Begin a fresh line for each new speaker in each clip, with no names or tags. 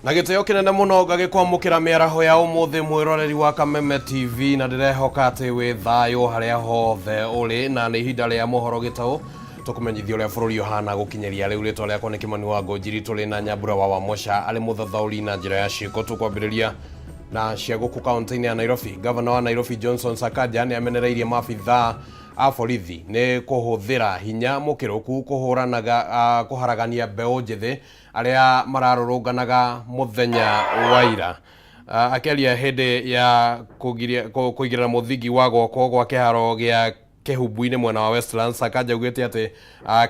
Na giteo kinene muno gagikwamukira miaraho ya umuthi mwiroreri wa Kameme TV na ndirehoka ati wi thayo haria hothe uri na ni ihinda ria mohoro gitau tukumenyithia uria bururi uhana gukinyeria riu ritwa riakwa ni Kimani wa Ngonjiri tuli na Nyambura wa Wamosha ali muthathauri na njira ya ciiko tukwambiriria na cia guku kaunti-ini ya Nairobi. Governor wa Nairobi Johnson Sakaja ni amenereirie mabitha a borithi ni kuhuthira hinya mukiruku kuhuranaga kuharagania mbeu njithi aria mararurunganaga muthenya wa ira. Akeria hindi ya kuigirira muthingi wa gwoko gwa kiharo gia Kihumbu-ini mwena wa Westlands. Sakaja ugite ati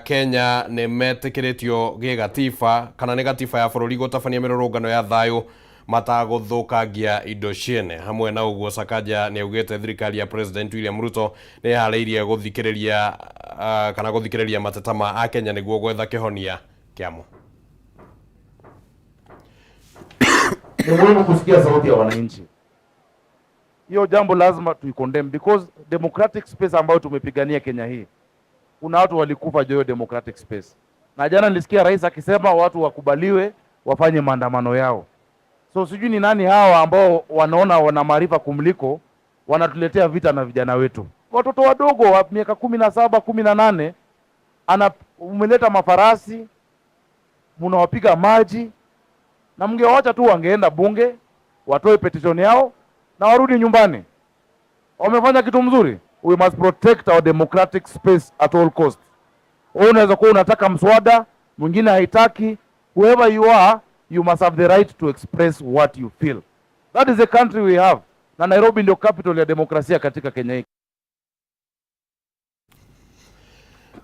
Kenya ni metikiritio gigatiba kana ni gatiba ya bururi gutabania mirurungano ya thayu mataguthukangia indo ciene. Hamwe na uguo Sakaja ni augite thirikari ya President William Ruto ni hariirie guthikiriria kana guthikiriria mateta ma a Kenya niguo gwetha kihonia kiamo.
Ni muhimu kusikia sauti ya wananchi. Hiyo jambo lazima tuikondem because democratic space ambayo tumepigania Kenya hii, kuna watu walikufa juu ya democratic space. Na jana nilisikia rais akisema watu wakubaliwe wafanye maandamano yao. So sijui ni nani hawa ambao wanaona wana maarifa kumliko wanatuletea vita na vijana wetu. Watoto wadogo wa miaka 17, 18 umeleta mafarasi, mnawapiga maji, na mngewaacha tu wangeenda bunge, watoe petition yao na warudi nyumbani. Wamefanya kitu mzuri. We must protect our democratic space at all cost. Wewe unaweza kuwa unataka mswada, mwingine haitaki. Whoever you are, you must have the right to express what you feel. That is the country we have. Na Nairobi ndio capital ya demokrasia katika Kenya hii.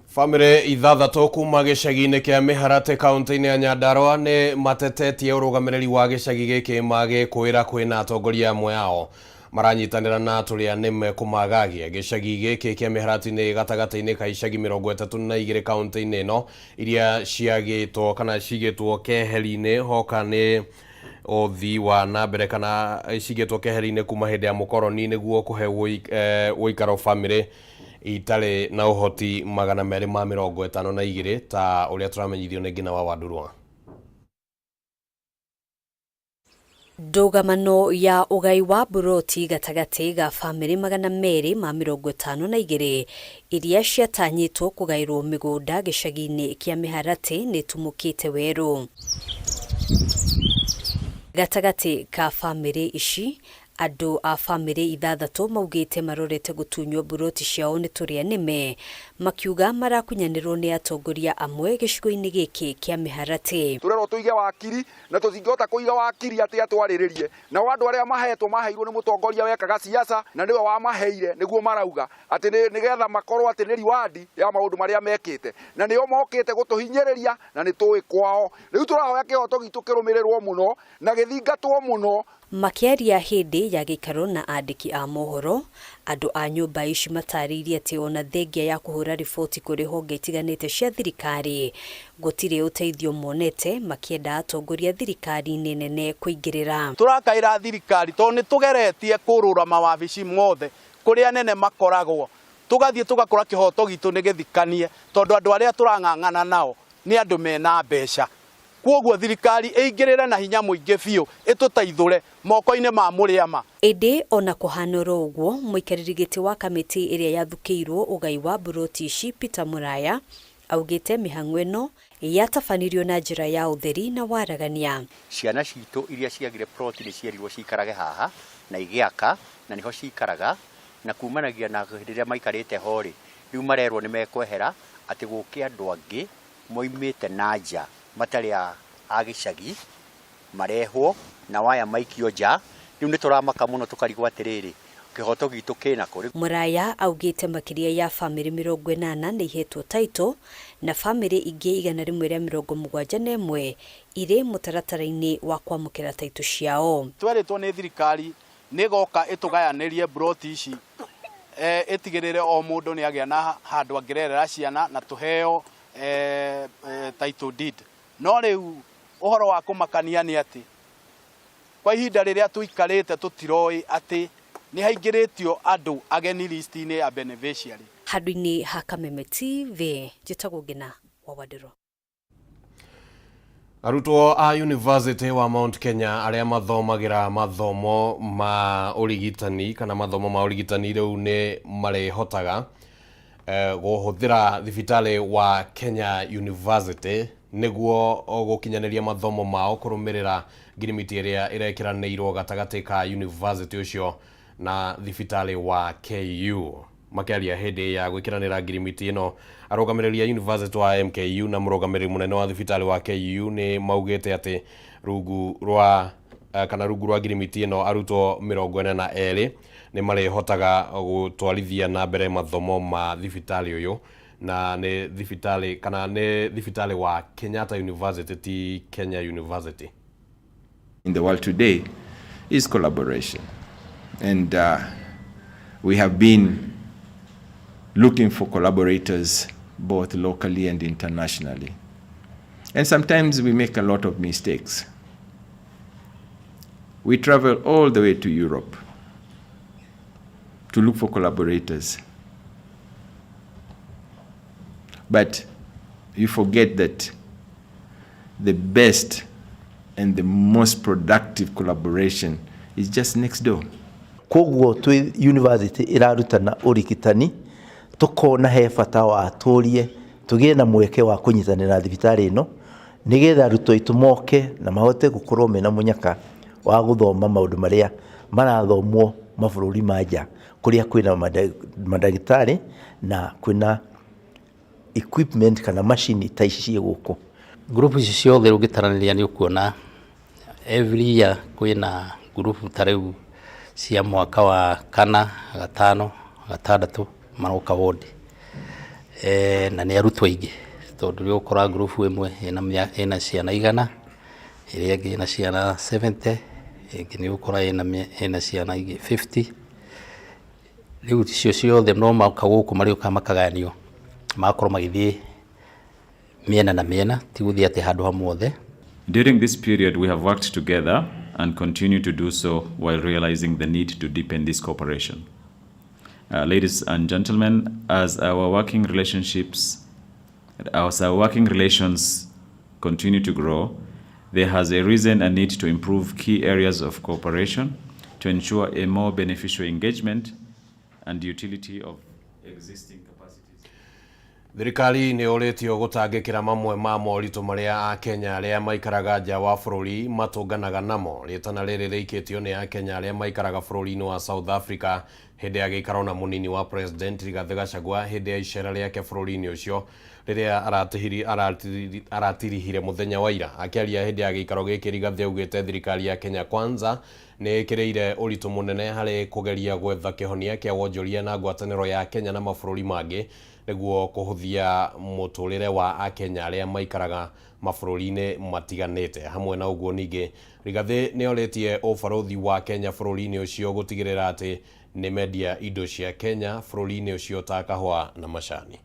Family ithathatu kuma gicagi-ini kia Miharate kaunti-ini ya Nyandarua ni matetetie urugamiriri wa gicagi giki mage kwira kwina atongoria amwe ao maranyitanira na turia nime kumagagia gicagi giki kia Miharate-ini gatagati-ini ka icagi 32 kaunti-ini ino iria ciagitwo kana cigitwo keheri-ini hoka ni othi wa na mbere kana cigitwo keheri-ini kuma hindi ya mukoroni niguo kuhe uikaro family itale na uhoti 252 ta uria turamenyithio ni Ngina wa Wandurwa.
Ndugamano ya ugai wa buroti gatagati ga family 252 iria ciatanyitwo kugairwo migunda gicagi-ini kia Miharate ni tumukite weru. Gatagati ka family ici andu a family ithathatu maugite marorete gutunywo buroti ciao ni turia nime makiuga marakunyanirwo ni atongoria amwe gicigo-ini giki kia Miharate.
Turero tuige wakiri na tuzingota kuiga wakiri ati atwariririe na wandu aria maheirwo ni mutongoria wekaga siasa na niwe wa maheire niguo marauga ati nigetha makorwo ati ni riwadi ya maundu maria mekite na nio mokite gutuhinyiriria na ni tuwi kwao. Riu turahoya kihoto gitu kirumirirwo muno na githingatwo muno.
Makiaria hindi ya gikaro na andiki a mohoro andu a nyumba ici mataririe ati ona thengia ya kuhura riboti kuri honge itiganite cia thirikari gutire uteithio monete makienda atongoria thirikari nene kuingirira.
Turakaira thirikari to ni tugeretie kurura mawabici mothe kuria nene makoragwo tugathie tugakora kihoto gitu ni githikanie tondu andu aria turang'ang'ana nao ni andu mena mbeca. Kwoguo thirikari ingirira na hinya muingi biu itutaithure moko-ini ma muriama.
Indi ona kuhanoro uguo muikariri giti wa kamiti iria yathukiirwo ugai wa buroti ici Peter Muraya augite mihang'o ino yatabanirio na njira ya utheri na waragania.
Ciana citu iria ciagire plot ni cierirwo cikarage haha na igiaka na niho cikaraga na kumanagia na hindi iria maikarite hori riu marerwo ni mekwehera ati guki andu angi moimite na nja matari a gicagi marehwo na waya maikio nja riu nituramaka muno tukarigwo atiriri kihoto gitu kina kuri.
Muraya augite makiria ya family 80 ni ihetwo taito na family ingi 171 ire mutaratara-ini wa kwamukira taito ciao.
Tweritwo ni thirikari ni goka itugayanirie broti ici itigirire o mundu ni agia na handu angirerera ciana na tuheo title deed. No riu uhoro wa kumakania ni ati kwa ihinda riria tuikarite tutiroi ati ni haingiritio andu ageni list-ini ya beneficiary.
Handu-ini ha Kameme TV njitagwo Ngina wa Wandurwa.
Arutwo a University wa Mount Kenya aria mathomagira mathomo ma urigitani kana mathomo ma urigitani riu ni marihotaga guhuthira thibitari wa Kenya University niguo gukinyaniria mathomo mao kurumirira ngirimiti iria irekiranirwo gatagati ka university ucio na thibitari wa KU. Makiaria hindi ya gwikiranira ngirimiti ino arugamiriria University wa MKU na murugamiriri munene wa thibitari wa KU ni maugite ati rungu rwa ngirimiti ino arutwo 42 ni marihotaga gutwarithia na mbere mathomo ma thibitari uyu na ni thibitari wa Kenyatta University ti Kenya University.
In the world today is collaboration, and we have been looking for collaborators both locally and internationally, and sometimes we make a lot of mistakes. We travel all the way to Europe to look for collaborators, but you forget that the best and the most productive collaboration is just next door.
Koguo twi university irarutana urigitani tukona he bata wa aturie tugie na mweke wa kunyitanira na thibitari ino nigetha arutwo itu moke na mahote gukorwo mena munyaka wa guthoma maundu maria marathomwo mabũrũri manja kuria kwina madagitari na kwina equipment kana machine ta ici cie guku.
Group ici ciothe ungitaraniria ni ukuona every year kwina group tareu cia mwaka wa 4, 5, 6 maroka wodi na ni arutwo ingi tondu ri ukora group imwe ina ciana 100 iria ingi ina ciana 70 ingi ni ukora ina ciana 50 riu cio ciothe no mauka guku mari ukamakaganio makorwo magithie miena na miena ti guthie ati handu hamwe.
During this period, we have worked together and continue to do so while realizing the need to deepen this cooperation. Ladies and gentlemen, as our working relations continue to grow, there has arisen a need to improve key areas of cooperation to ensure a more beneficial engagement and utility of existing capacities.
Thirikari ni uritio gutangikira mamwe ma moritu maria a Kenya aria maikaraga nja wa bururi matunganaga namo. Ritana riri riikitio ni a Kenya aria maikaraga bururi-ini wa South Africa hindi ya giikaro na munini wa President Rigathi Gachagua hindi ya icera riake bururi-ini ucio riria aratirihire muthenya wa ira. Akiaria hindi ya giikaro giki Rigathi augite thirikari ya Kenya Kwanza ni ikireire uritu munene hari kugeria gwetha kihonia kia wonjoria na ngwataniro ya Kenya na mabururi mangi niguo kuhuthia muturire wa Akenya aria maikaraga mabururi-ini matiganite. Hamwe na uguo ningi Rigathi ni oretie ubarothi wa Kenya bururi-ini ucio gutigirira ati ni media indo cia Kenya bururi-ini ucio ta kahua na macani.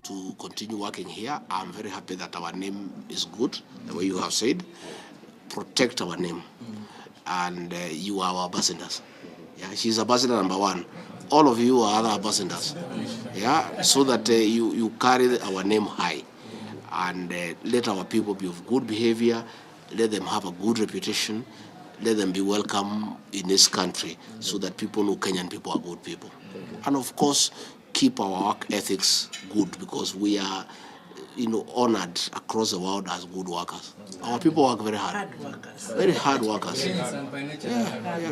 To continue working here, I'm very happy that our name is good, the way you have said. Protect our name. And you are our ambassadors. Yeah, she's ambassador number 1. All of you are other ambassadors. Yeah, so that you carry our name high. And let our people be of good behavior. Let them have a good reputation. Let them be welcome in this country so that people know Kenyan people are good people. And of course, keep our work ethics good because we are honored across the world as good workers. Our people work very hard. Very hard workers. Yeah,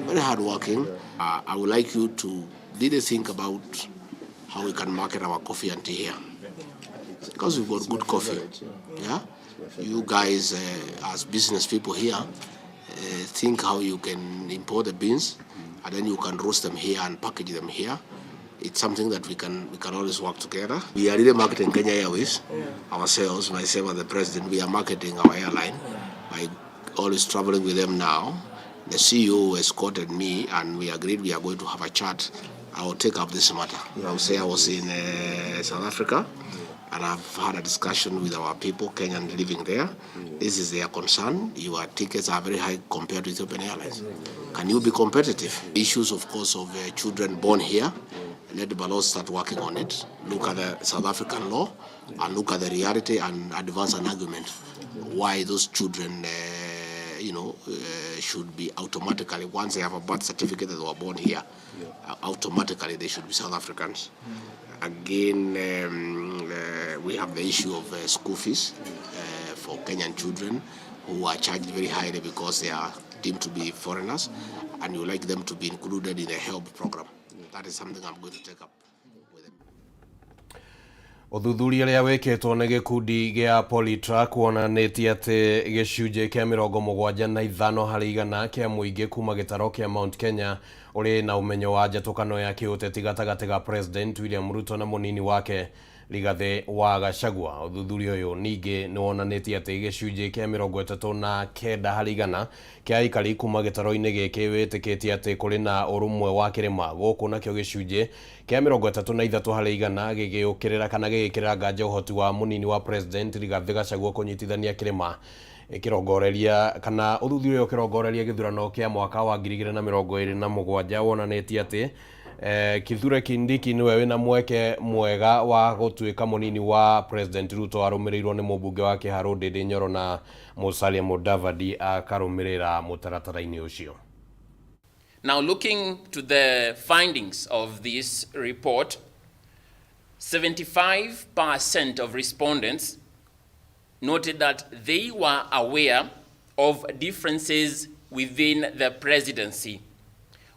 very hard working. I would like you to really think about how we can market our coffee and tea here. Because we've got good coffee. Yeah? You guys, as business people here, think how you can import the beans and then you can roast them here and package them here. It's something that we can always work together. We are really marketing Kenya Airways ourselves. Myself and the president, we are marketing our airline by always traveling with them now. The CEO escorted me and we agreed we are going to have a chat. I will take up this matter. I will say I was in South Africa and I've had a discussion with our people, Kenyan living there. This is their concern. Your tickets are very high compared to Ethiopian Airlines. Can you be competitive? Issues, of course, of children born here. Let the law start working on it. Look at the South African law and look at the reality and advance an argument why those children, should be automatically, once they have a birth certificate that they were born here, automatically they should be South Africans. Again, we have the issue of school fees for Kenyan children who are charged very highly because they are deemed to be foreigners, and you like them to be included in a HELP program. That is something I'm going to take up with them.
Uthuthuria ria wikitwo ni gikundi gia Polytrack wonanitie ati gicunje kia 75 harĩ 100 kia muingi kuma gitaro kia Mount Kenya uri na umenyo wa njatukano ya kiuteti gatagati ga President William Ruto na munini wake Rigathi wa Gachagua. Uthuthuria uyu ningi ni wonanitie ati gicunje kia 39 harĩ 100 kia aikari kuma gitaro-ini giki witikitie ati kuri na urumwe wa kirima guku nakio gicunje kia 33 harĩ 100 gigiukirira kana gigikirira nganja uhoti wa munini wa President Rigathi Gachagua kunyitithania kirima ikirongoreria kana uthuthuria ukirongoreria githurano kia mwaka wa 2027 wonanitie ati Kithure Kindiki niwe wina mweke mwega wa gutuika munini wa President Ruto arumirirwo ni mubunge wa Kiharu Ndindi Nyoro na Musalia Mudavadi akarumirira mutaratara-ini ucio.
Now, looking to the findings of this report, 75% of respondents noted that they were aware of differences within the presidency,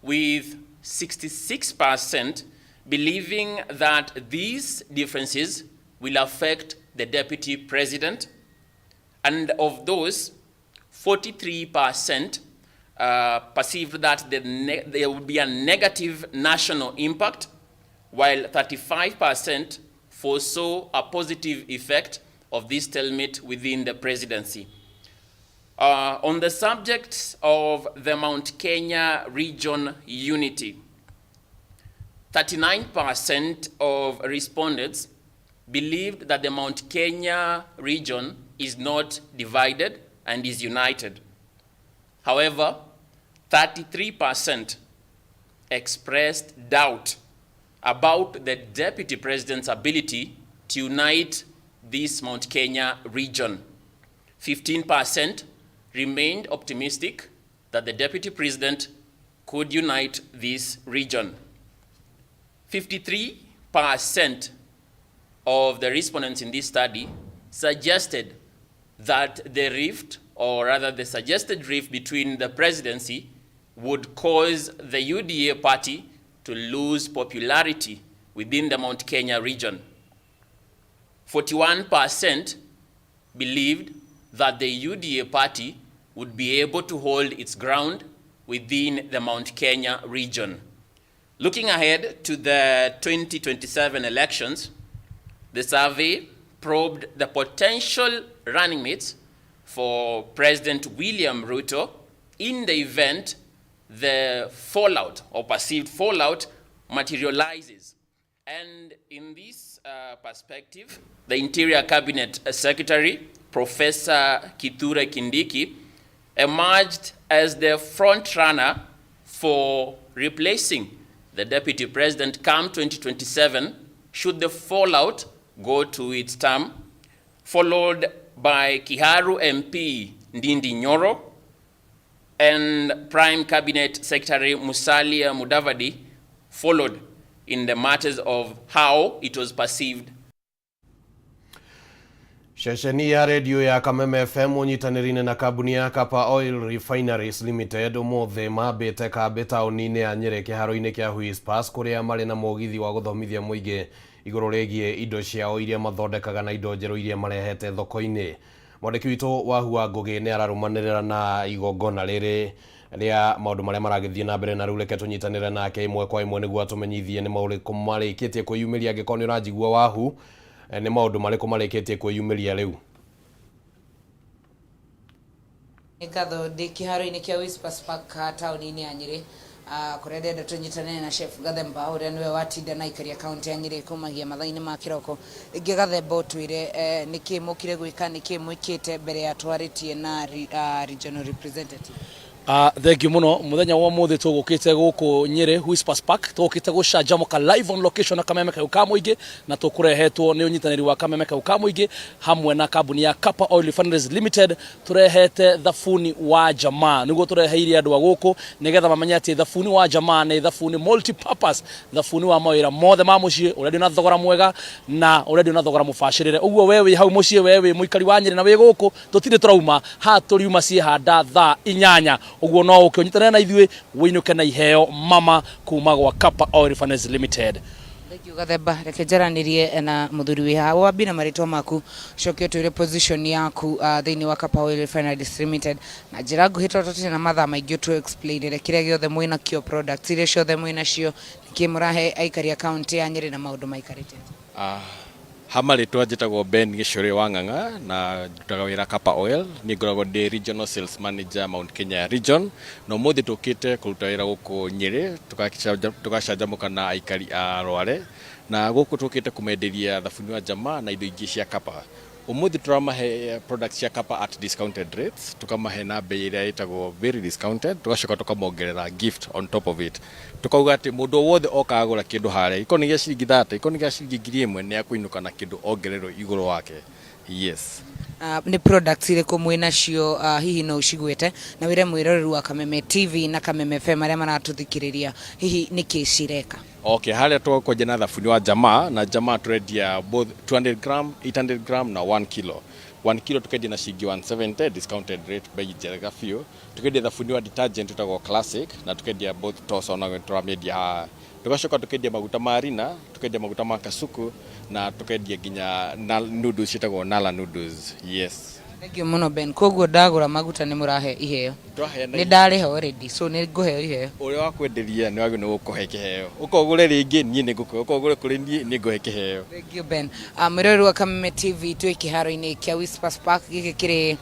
with 66% believing that these differences will affect the deputy president, and of those, 43% perceived that there would be a negative national impact, while 35% foresaw a positive effect of this stalemate within the presidency. On the subject of the Mount Kenya region unity, 39% of respondents believed that the Mount Kenya region is not divided and is united. However, 33% expressed doubt about the deputy president's ability to unite this Mount Kenya region. 15% remained optimistic that the deputy president could unite this region. 53% of the respondents in this study suggested that the rift, or rather the suggested rift between the presidency, would cause the UDA party to lose popularity within the Mount Kenya region. 41% believed that the UDA party would be able to hold its ground within the Mount Kenya region. Looking ahead to the 2027 elections, the survey probed the potential running mates for President William Ruto in the event the fallout or perceived fallout materializes. And in this perspective, the Interior Cabinet Secretary, Professor Kithure Kindiki, emerged as the front runner for replacing the Deputy President come 2027 should the fallout go to its term, followed by Kiharu MP Ndindi Nyoro and Prime Cabinet Secretary Musalia Mudavadi followed in the matters of how it was perceived.
Shesheni ya radio ya Kameme FM unyitanirine na kabuni ya Kapa Oil Refineries Limited umothe mabete kabe taunine ya Nyeri kiharo-ini kia Huis Pass kuria mari na mugithi wa guthomithia muingi iguru rigie indo ciao iria mathondekaga na indo njeru iria marehete thoko-ini. Mwandiki witu wa Hua Ngugi ni ararumanirira na igongona riri ria maundu maria maragithie na mbere na riu reke tunyitanire nake imwe kwa imwe niguo atumenyithie ni mauriku marikitie kwiyumiria angikoni uranjigua Wahu ni maundu mariku marikitie kwiyumiria riu.
Ngatho ndi kiharo-ini kia Huis Pass Park tauni-ini ya Nyeri kuria ndenda tunyitanire na Chef Gathemba uria niwe watinda na ikaria kaunti ya Nyeri kumagia mathaini ma kiroko. Ingi Gathemba utwire niki mukire gwika niki mwikite mbere ya twaritie na regional representative.
Thank you muno muthenya wa muthi tugukite guku Nyeri Whispers Park tugukite gucanjamuka live on location na Kameme Kauka Muingi na tukurehetwo ni unyitaniri wa Kameme Kauka Muingi hamwe na kambuni ya Kapa Oil Refineries Limited turehete thabuni wa jamaa niguo tureheire andu guku nigetha mamenye ati thabuni wa jamaa ni thabuni multi purpose thabuni wa mawira mothe ma mucii uredio na thogora mwega na uredio na thogora mubashirire uguo wewe hau mucii wewe muikari wa Nyeri na wi guku tutire turauma ha turiuma cie handa thaa 8 uguo no ukionyitana na ithuĩ winuke na iheo mama kuma gwa Kapa Oil Refineries Limited.
Thank you Gathemba, reke njaranirie na muthuri wi ha wambi na maritwa maku cokio twire position yaku thiini wa Kapa Oil Refineries Limited na njira nguhitwo tutire na mathaa maingĩ tu explainire kiria giothe mwina kio products iria ciothe mwina cio nikimurahe aikari account ya Nyeri na maundu maikarite.
Hamaritwa njitagwo Ben Gicuri wa Ng'ang'a na ndutaga wira Kapa Oil ni ngoragwo ndi regional sales manager Mount Kenya region no muthi tukite kuruta wira guku Nyeri tugacanjamuka na aikari a Rware na guku tukite kumenderia thabuni wa jamaa na indo ingi cia Kapa. Umuthi turamahe products cia Kapa at discounted rates tukamahe na bei iria itagwo very discounted tugacoka tukamongerera gift on top of it tukauga ati mundu wothe oka agura kindu haria ikoni gia ciringi 30 ikoni gia ciringi 1,000 ni akuinuka na kindu ongerero iguru wake. Yes.
Ni products ile ko mwina cio hihi no ucigwete na wire mwiroreri wa Kameme TV na Kameme FM aria maratuthikiriria hihi niki cireka.
Okay, haria tukoje na thabuni wa jamaa na jamaa turendia both 200 gram 800 gram na 1 kilo. 1 kilo tukendia na shilingi 170 discounted rate bei njega fio. Tukendia thabuni wa detergent tutagwo classic na tukendia both toso na turamedia tugacoka tukendia maguta marina tukendia maguta ma kasuku na tukendia ginya noodles citagwo Nala noodles. Yes.
Thank you muno Ben. Koguo ndagura maguta ni murahe iheo. Ni ndarihe already so ni nguheo iheo.
Uri wa kwenderia ni wagĩ no gukuhe kiheo. Ukogure ringi ni ngukuhe ukogure kuri ni nguhe kiheo.
Thank you Ben. Mwiroreri wa Kameme TV twi kiharo-ini kia Whispers Park giki kiri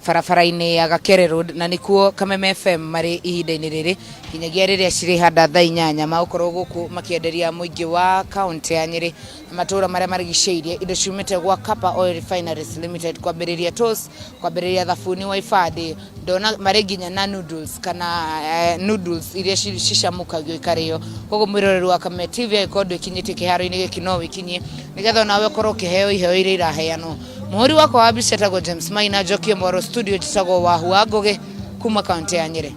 barabara-ini ya Gakere Road na nikuo Kameme FM mari ihinda-ini riri kinyagia riria ciri handa thaa 8 magukorwo guku makienderia muingi wa county ya Nyeri matura maria marigiceirie indo ciumite gwa Kapa Oil Refineries Limited kwambiriria toast kwambiriria thabuni wa ifadi ndona mari nginya na noodles kana noodles iria cicamukagio ikario koguo mwiroreri wa Kameme TV ikondo ikinyite kiharo-ini giki no wikinyie nigetha nawe korwo kiheo iheo iria iraheanwo. Muhuri wako wa Bica etagwo James Maina Njoki Mwaro studio jitagwo Wahu wa Ngoge kuma kaunti ya Nyeri.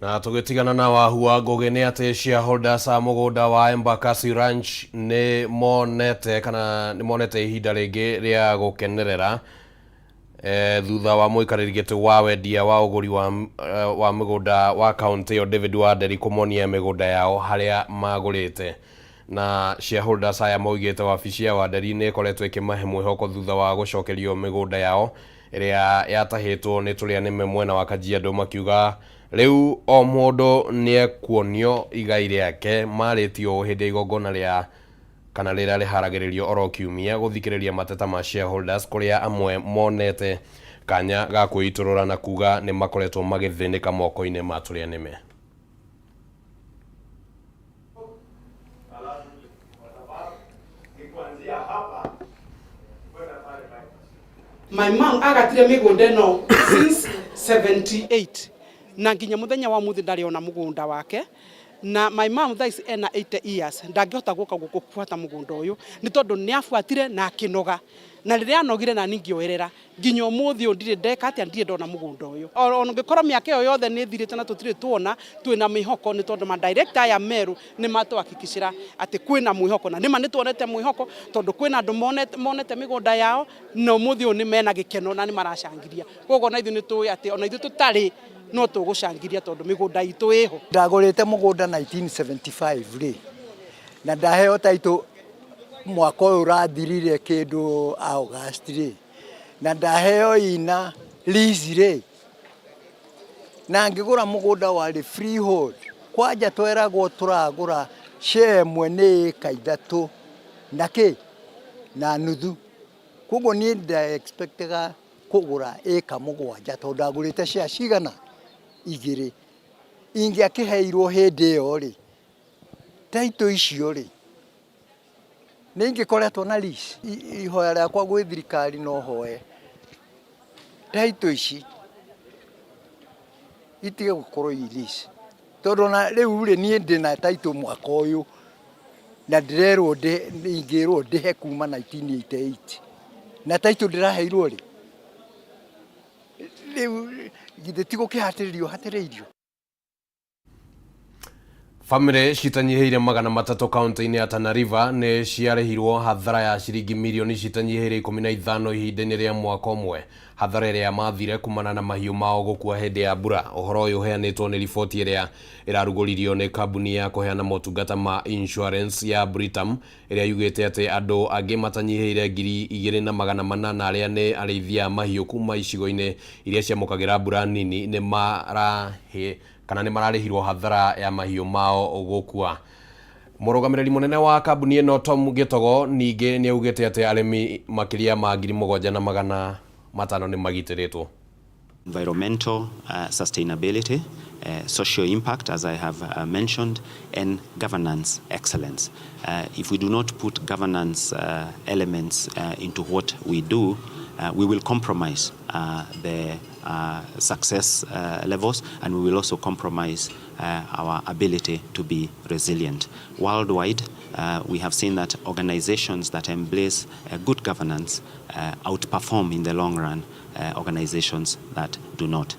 Na tugitigana na Wahu wa Ngoge ni ati shareholders a mugunda wa Embakasi Ranch ni monete ihinda ringi ria gukenerera thutha wa muikariri giti wa wendia wa uguri wa migunda wa kaunti yo David Wanderi kumonia migunda yao haria magurite na shareholders aya moigite wabici ya Wanderi ni koretwo ikimahe mwihoko thutha wa gucokerio migunda yao iria yatahitwo ni turia nime mwena wa Kajiado makiuga riu o mundu ni ekuonio igai riake maritio hindi igongona ria kana rira riharagiririo oro kiumia guthikiriria mateta ma shareholders kuria amwe monete kanya ga kuiturura na kuga ni makoretwo magithinika moko-ini ma turia nime.
My mom agatire migunda no since 78 na nginya muthenya wa muthi ndari ona mugunda wake na my mom that ena 80 years ndangihota guka gukufuata mugunda uyu ni tondu ni afuatire na kinoga na riria anogire na ningioerera nginya umuthi ndire ndeka ati ndire ndona mugunda uyu ona ngikora miaka yo yothe ni thirite na tutire tuona twina mihoko ni tondu ma director ya Meru ni matwahakikishira ati kwina mwihoko na nima ni tuonete mwihoko tondu kwina andu monete migunda yao no umuthi ni mena gikeno na ni maracangiria koguo na ithu ni tu ati ona ithu tutari no tugucangiria tondu migunda itu iho.
Ndagurite mugunda 1975 ri na ndaheo taito mwaka uyu urathirire kindu August ri na ndaheo ina lease ri na ngigura mugunda wari freehold kwanja tweragwo turagura share mwe ni eka 3 na ki na nuthu koguo ni nda expectaga kugura eka 7 tondu ndagurite share cigana igiri ingi akiheirwo hindi yo ri taito icio ri ningi koretwo na lease ihoya riakwa gwi thirikari no hoe Taito ici itige gukorwo release tondu na riu ri nie ndina taito mwaka uyu na ndirerwo ingirwo ndihe kuma 1988 na taito ndiraheirwo ri riu githe tigo kihatiririo hatiririo.
Family citanyiheire magana matatu kaunti-ini ya Tana River ni ciarehirwo hathara ya ciringi milioni citanyiheire 15 ihinda-ini ria mwaka umwe. Hathara iria mathire kumana na mahiu mao gukua hindi ya mbura. Uhoro uyu uheanitwo ni riboti iria iraruguririo ni kambuni ya kuheana motungata ma insurance ya Britam iria yugite ati andu angi matanyiheire 2,800 aria ni arithia mahiu kuma icigo-ini iria ciamukagira mbura nini ni marahe kana ni mararihirwo hathara ya mahiu mao gukua. Murugamiriri munene wa kambuni ino Tom Gitogo ninge ni augite ati arimi makiria ma 7,500 ni magitiritwo.
Environmental sustainability, social impact, as I have mentioned, and governance excellence. If we do not put governance elements into what we do, we will compromise the success levels, and we will also compromise our ability to be resilient. Worldwide, we have seen that organizations that embrace good governance outperform in the long run organizations that do not.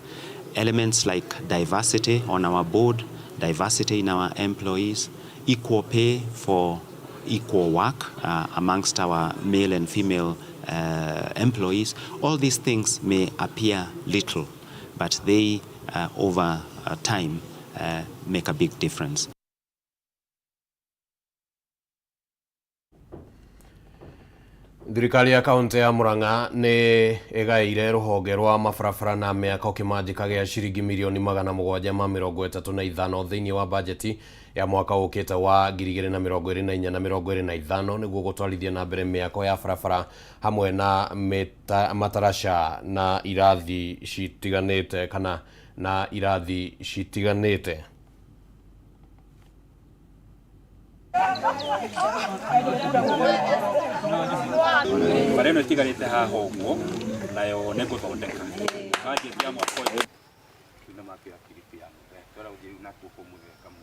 Elements like diversity on our board, diversity in our employees, equal pay for equal work amongst our male and female employees, all these things may appear little, but they over time make a big difference.
Thirikari ya kaunti ya Murang'a ni igaire ruhonge rwa mabarabara na miako kimanjika gia ciringi milioni 735 thiini wa bajeti ya mwaka ukite wa 2024 na 2025 niguo gutwarithia na mbere miako ya barabara hamwe na matarasha na irathi citiganite kana na irathi citiganite.
Bareno itigarite haha uguo nayo ne guthondeka budget ya mwaka uyu tuna makira kiriti ya tora uji na kuhumutheka mu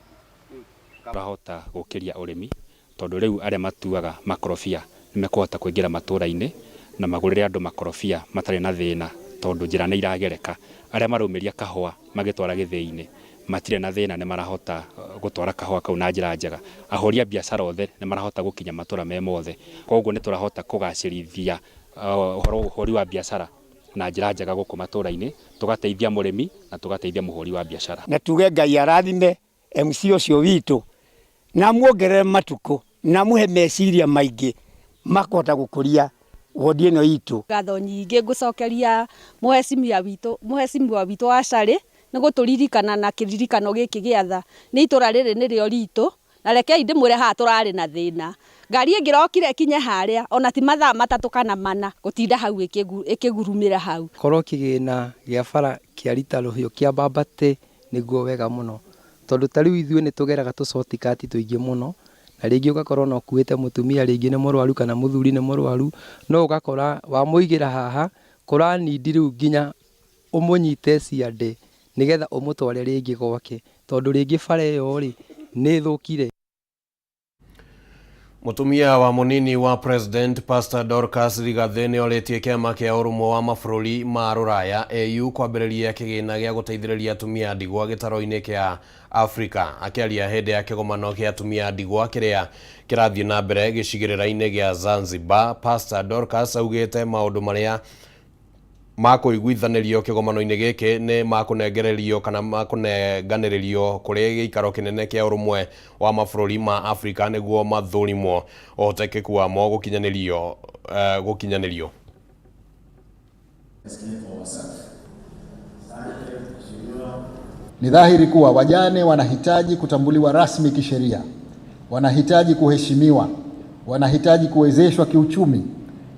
rahota gukiria urimi tondu riu aria matuaga makorofia nimekuhota kuingira matura-ini na magurire andu makorofia matari na thina tondu njira ni iragereka aria marumiria kahua magitwara githii-ini matire na thina ni marahota gutwara kahua kau na njira njega. Ahoria biashara othe ni marahota gukinya matura me mothe, koguo ni turahota kugacirithia uhori wa biashara na njira njega guku matura-ini, tugateithia murimi na tugateithia muhori wa biashara.
Na tuge Ngai arathime MC ucio witu na muongerere matuko na muhe meciria maingi makota gukuria wodi ino itu.
Gatho nyingi ngucokeria muhecimia witu wa Cari ni guturirikana na kiririkano giki giatha ni itura riri ni rio ritu na reke ndimwire ha turari na thina ngari ingirokire kinye haria ona ti mathaa matatu kana mana gutinda hau ikigurumira hau
korwo kigina gia bara kia rita ruhio kia Mbambate niguo wega muno tondu tariu ithuĩ ni tugeraga tu shortcut tuingi muno na ringi ugakorwo no kuite mutumia ringi ni murwaru kana muthuri ni murwaru no ugakora wa muigira haha kurani ndiru nginya umunyite ciande nigetha umutware ringi gwake tondu ringi bara iyo ri ni thukire.
Mutumia wa munini wa President Pastor Dorcas Rigathi ni oritie kiama kia urumwe wa mabũrũri ma Rũraya EU kwambĩrĩria kĩgĩna gĩa gũteithĩrĩria atumia ndigwa gĩtaro-inĩ kia Afrika. Akiaria hĩndĩ ya kĩgomano kia atumia ndigwa kĩrĩa kĩrathiĩ na mbere gĩcigĩrĩra-inĩ gĩa Zanzibar, Pastor Dorcas augĩte maũndũ marĩa makuiguithanirio kĩgomano-inĩ gĩkĩ nĩ makunengererio kana makunenganĩrĩrio kũrĩ gĩikaro kĩnene kĩa ũrũmwe wa mabũrũri ma Afrika nĩguo mathũrimwo ũhotekeku wamo gũkinyanĩrio.
Ni dhahiri kuwa wajane wanahitaji kutambuliwa rasmi kisheria, wanahitaji kuheshimiwa, wanahitaji kuwezeshwa kiuchumi,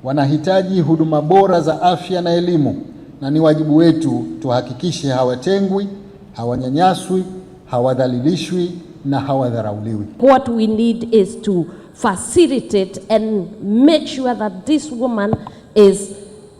wanahitaji huduma bora za afya na elimu, na ni wajibu wetu tuhakikishe hawatengwi, hawanyanyaswi, hawadhalilishwi na hawadharauliwi.
What we need is to facilitate and make sure that this woman is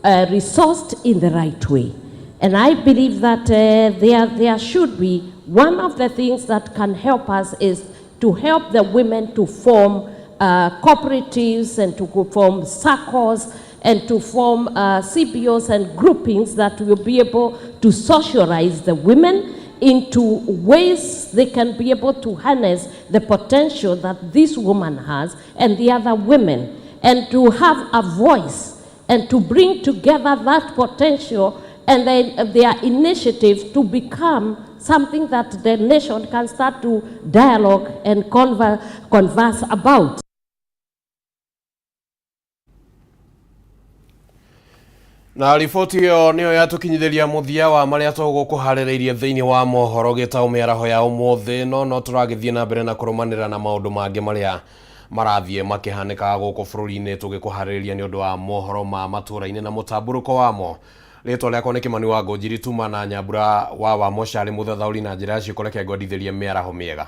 resourced in the right way. And I believe that there should be, one of the things that can help us is to help the women to form cooperatives and to form circles and to form CBOs and groupings that will be able to socialize the women into ways they can be able to harness the potential that this woman has and the other women, and to have a voice and to bring together that potential and then their initiative to become something that the nation can start to dialogue and converse about.
Na riboti yo niyo yatukinyithiria muthia wa maria tugukuharireirie thiini wa mohoro gitau miaraho ya umuthi no turagithie na mbere na kurumanira na maundu mangi maria marathie makihanika guku bururi-ini tugikuhaririria ni undu wa mohoro ma matura-ini na mutamburuko wamo. Rĩtwa rĩakwa nĩ Kimani wa Ngũnjiri tuma na Nyambura wa Moshari muthathauri na njĩra ya ciĩko reke ngwendithĩrie mĩaraho mĩega.